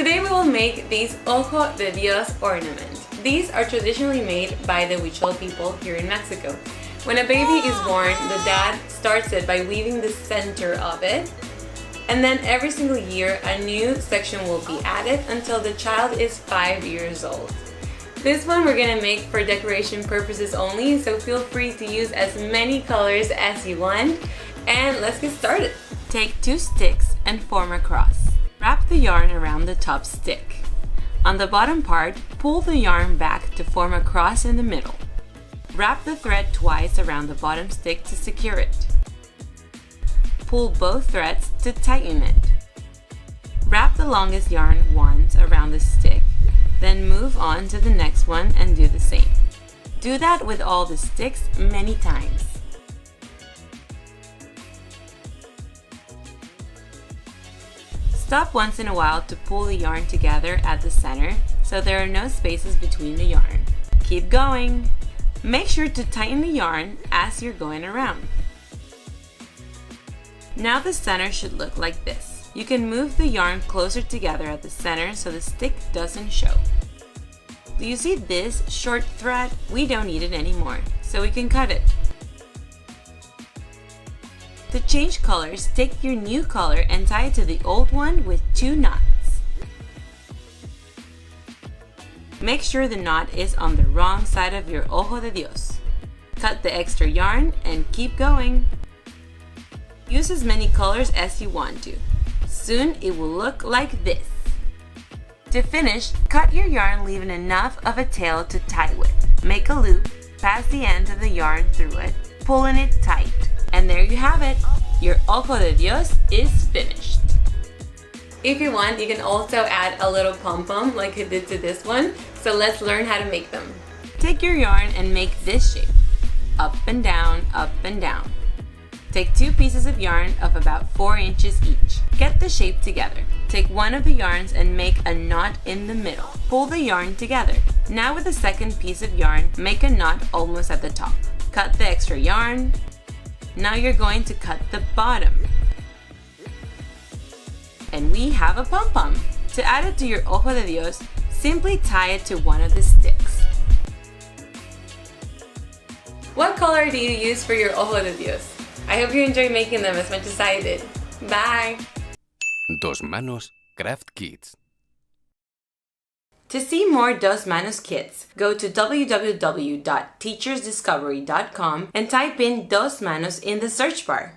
Today we will make these Ojo de Dios ornaments. These are traditionally made by the Huichol people here in Mexico. When a baby is born, the dad starts it by weaving the center of it, and then every single year a new section will be added until the child is 5 years old. This one we're gonna make for decoration purposes only, so feel free to use as many colors as you want, and let's get started. Take 2 sticks and form a cross. Wrap the yarn around the top stick. On the bottom part, pull the yarn back to form a cross in the middle. Wrap the thread twice around the bottom stick to secure it. Pull both threads to tighten it. Wrap the longest yarn once around the stick, then move on to the next one and do the same. Do that with all the sticks many times. Stop once in a while to pull the yarn together at the center so there are no spaces between the yarn. Keep going! Make sure to tighten the yarn as you're going around. Now the center should look like this. You can move the yarn closer together at the center so the stick doesn't show. Do you see this short thread? We don't need it anymore, so we can cut it. To change colors, take your new color and tie it to the old one with 2 knots. Make sure the knot is on the wrong side of your Ojo de Dios. Cut the extra yarn and keep going. Use as many colors as you want to. Soon it will look like this. To finish, cut your yarn leaving enough of a tail to tie with. Make a loop, pass the end of the yarn through it, pulling it tight. And there you have it! Your Ojo de Dios is finished! If you want, you can also add a little pom-pom like I did to this one. So let's learn how to make them. Take your yarn and make this shape. Up and down, up and down. Take 2 pieces of yarn of about 4 inches each. Get the shape together. Take one of the yarns and make a knot in the middle. Pull the yarn together. Now with the second piece of yarn, make a knot almost at the top. Cut the extra yarn. Now you're going to cut the bottom. And we have a pom-pom. To add it to your Ojo de Dios, simply tie it to one of the sticks. What color do you use for your Ojo de Dios? I hope you enjoy making them as much as I did. Bye! Dos Manos Craft Kits. To see more Dos Manos kits, go to www.teachersdiscovery.com and type in Dos Manos in the search bar.